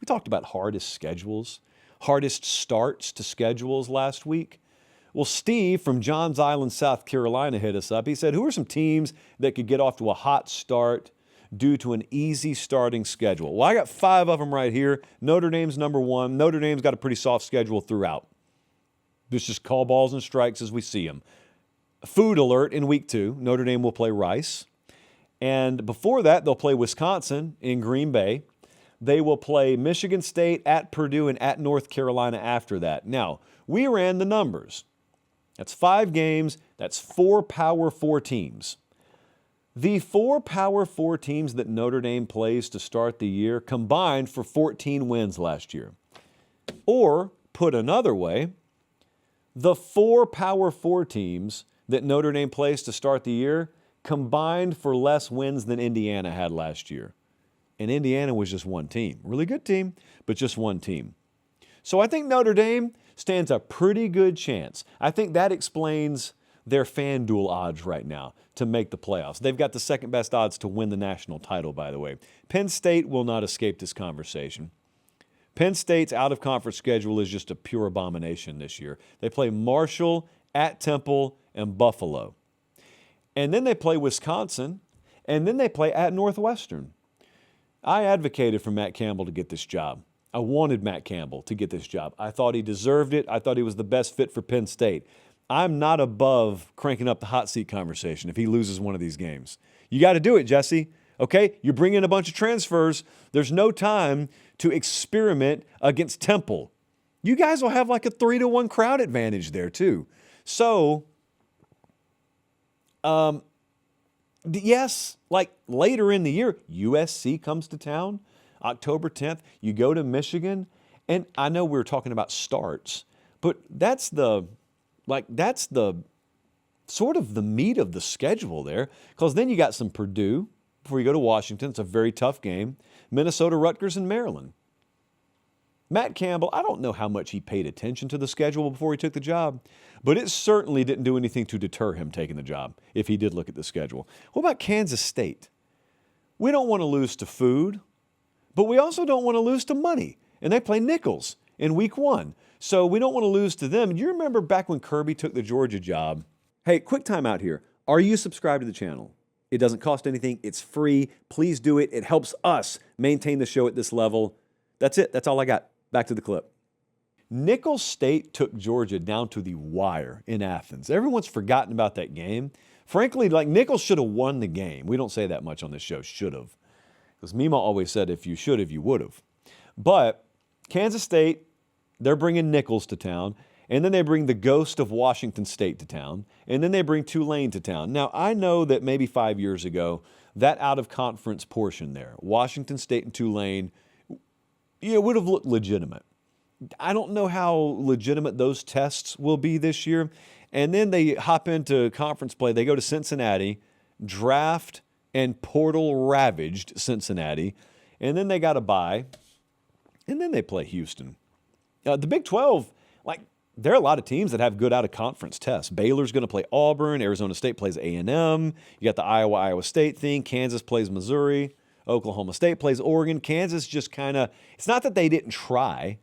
talked about hardest schedules, hardest starts to schedules last week. Well, Steve from Johns Island, South Carolina hit us up. He said, who are some teams that could get off to a hot start due to an easy starting schedule? Well, I got 5 of them right here. Notre Dame's number 1. Notre Dame's got a pretty soft schedule throughout. Let's just call balls and strikes as we see them. Food alert in week 2. Notre Dame will play Rice. And before that, they'll play Wisconsin in Green Bay. They will play Michigan State, at Purdue, and at North Carolina after that. Now, we ran the numbers. That's 5 games. That's 4 Power 4 teams. The 4 Power 4 teams that Notre Dame plays to start the year combined for 14 wins last year. Or, put another way, the 4 Power 4 teams that Notre Dame plays to start the year combined for less wins than Indiana had last year. And Indiana was just one team. Really good team, but just one team. So I think Notre Dame stands a pretty good chance. I think that explains their FanDuel odds right now to make the playoffs. They've got the second best odds to win the national title, by the way. Penn State will not escape this conversation. Penn State's out-of-conference schedule is just a pure abomination this year. They play Marshall, at Temple, and Buffalo. And then they play Wisconsin, and then they play at Northwestern. I advocated for Matt Campbell to get this job. I wanted Matt Campbell to get this job. I thought he deserved it. I thought he was the best fit for Penn State. I'm not above cranking up the hot seat conversation if he loses one of these games. You got to do it, Jesse. Okay? You're bringing in a bunch of transfers. There's no time to experiment against Temple. You guys will have like a 3-1 crowd advantage there too. So, yes, like later in the year, USC comes to town, October 10th. You go to Michigan, and I know we were talking about starts, but that's the sort of the meat of the schedule there, because then you got some Purdue before you go to Washington. It's a very tough game. Minnesota, Rutgers, and Maryland. Matt Campbell, I don't know how much he paid attention to the schedule before he took the job, but it certainly didn't do anything to deter him taking the job if he did look at the schedule. What about Kansas State? We don't want to lose to food, but we also don't want to lose to money. And they play Nichols in week 1. So we don't want to lose to them. You remember back when Kirby took the Georgia job? Hey, quick time out here. Are you subscribed to the channel? It doesn't cost anything. It's free. Please do it. It helps us maintain the show at this level. That's it. That's all I got. Back to the clip. Nicholls State took Georgia down to the wire in Athens. Everyone's forgotten about that game. Frankly, like Nicholls should have won the game. We don't say that much on this show, should have. Because Mima always said if you should have, you would have. But Kansas State, they're bringing Nicholls to town. And then they bring the ghost of Washington State to town. And then they bring Tulane to town. Now, I know that maybe 5 years ago, that out-of-conference portion there, Washington State and Tulane, it would have looked legitimate. I don't know how legitimate those tests will be this year. And then they hop into conference play. They go to Cincinnati, draft and portal-ravaged Cincinnati. And then they got a bye. And then they play Houston. The Big 12, there are a lot of teams that have good out-of-conference tests. Baylor's going to play Auburn. Arizona State plays A&M. You got the Iowa State thing. Kansas plays Missouri. Oklahoma State plays Oregon. Kansas just kind of, it's not that they didn't try.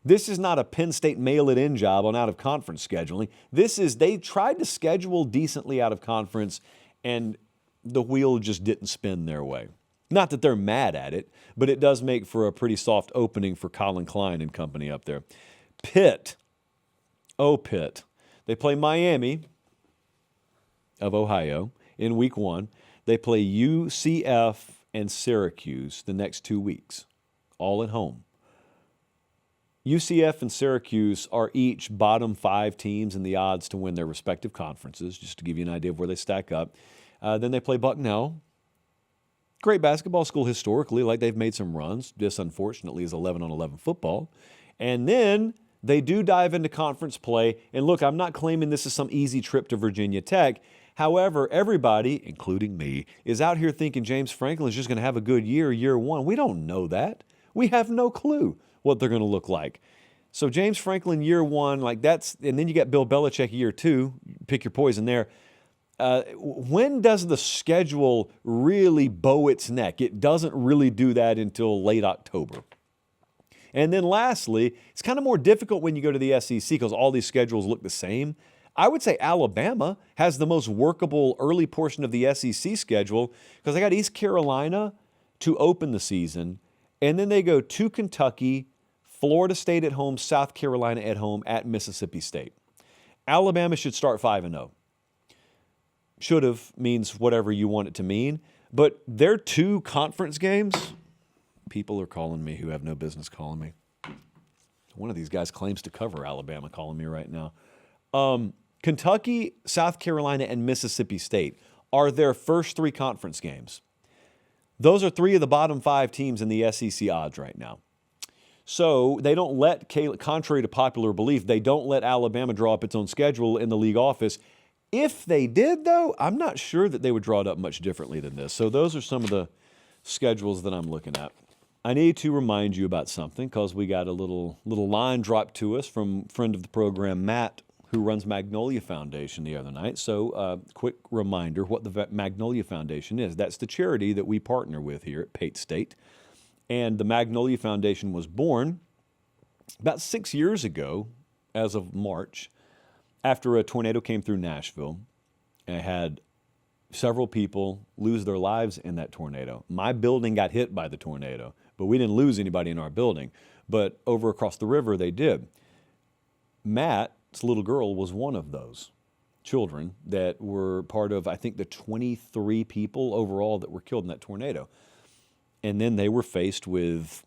This is not a Penn State mail-it-in job on out-of-conference scheduling. They tried to schedule decently out-of-conference, and the wheel just didn't spin their way. Not that they're mad at it, but it does make for a pretty soft opening for Colin Klein and company up there. Pitt. Oh, Pitt. They play Miami of Ohio in week 1. They play UCF and Syracuse the next 2 weeks, all at home. UCF and Syracuse are each bottom 5 teams in the odds to win their respective conferences, just to give you an idea of where they stack up. Then they play Bucknell. Great basketball school historically, like they've made some runs. This, unfortunately, is 11-on-11 football. And then they do dive into conference play. And look, I'm not claiming this is some easy trip to Virginia Tech. However, everybody, including me, is out here thinking James Franklin is just going to have a good year 1. We don't know that. We have no clue what they're going to look like. So James Franklin year 1, and then you got Bill Belichick year 2. Pick your poison there. When does the schedule really bow its neck? It doesn't really do that until late October. And then lastly, it's kind of more difficult when you go to the SEC because all these schedules look the same. I would say Alabama has the most workable early portion of the SEC schedule because they got East Carolina to open the season, and then they go to Kentucky, Florida State at home, South Carolina at home, at Mississippi State. Alabama should start 5-0. Should have means whatever you want it to mean. But their 2 conference games, people are calling me who have no business calling me. One of these guys claims to cover Alabama calling me right now. Kentucky, South Carolina, and Mississippi State are their first 3 conference games. Those are 3 of the bottom 5 teams in the SEC odds right now. So they don't let, contrary to popular belief, they don't let Alabama draw up its own schedule in the league office. If they did, though, I'm not sure that they would draw it up much differently than this. So those are some of the schedules that I'm looking at. I need to remind you about something because we got a little line dropped to us from friend of the program, Matt, who runs Magnolia Foundation the other night. So quick reminder what the Magnolia Foundation is. That's the charity that we partner with here at Pate State. And the Magnolia Foundation was born about 6 years ago, as of March, after a tornado came through Nashville and had several people lose their lives in that tornado. My building got hit by the tornado, but we didn't lose anybody in our building. But over across the river, they did. Matt's little girl was one of those children that were part of, I think, the 23 people overall that were killed in that tornado. And then they were faced with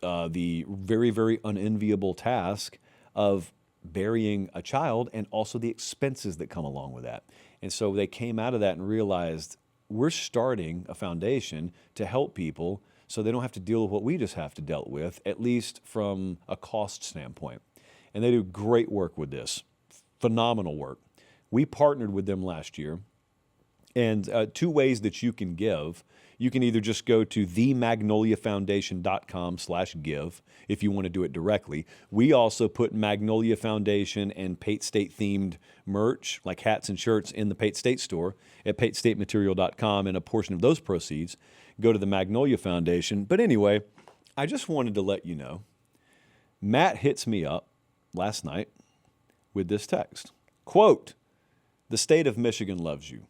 the very, very unenviable task of burying a child and also the expenses that come along with that. And so they came out of that and realized we're starting a foundation to help people so they don't have to deal with what we just have to deal with, at least from a cost standpoint. And they do great work with this, phenomenal work. We partnered with them last year. And 2 ways that you can give. You can either just go to themagnoliafoundation.com/give if you want to do it directly. We also put Magnolia Foundation and Pate State themed merch, like hats and shirts, in the Pate State store at patestatemmaterial.com, and a portion of those proceeds go to the Magnolia Foundation. But anyway, I just wanted to let you know, Matt hits me up last night with this text. Quote, "The state of Michigan loves you.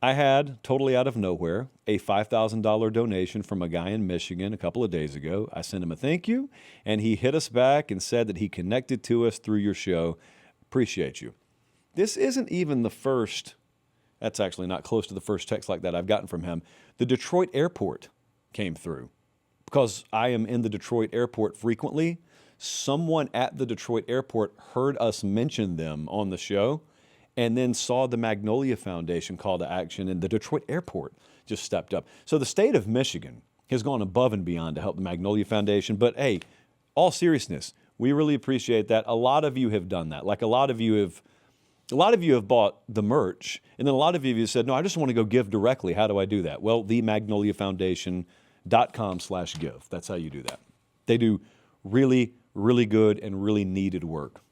I had, totally out of nowhere, a $5,000 donation from a guy in Michigan a couple of days ago. I sent him a thank you, and he hit us back and said that he connected to us through your show. Appreciate you." This isn't even the first, that's actually not close to the first text like that I've gotten from him. The Detroit airport came through. Because I am in the Detroit airport frequently, someone at the Detroit airport heard us mention them on the show and then saw the Magnolia Foundation call to action, and the Detroit airport just stepped up. So the state of Michigan has gone above and beyond to help the Magnolia Foundation. But hey, all seriousness, we really appreciate that. A lot of you have done that. Like a lot of you have bought the merch, and then a lot of you have said, no, I just want to go give directly. How do I do that? Well, themagnoliafoundation.com/give. That's how you do that. They do really, really good and really needed work.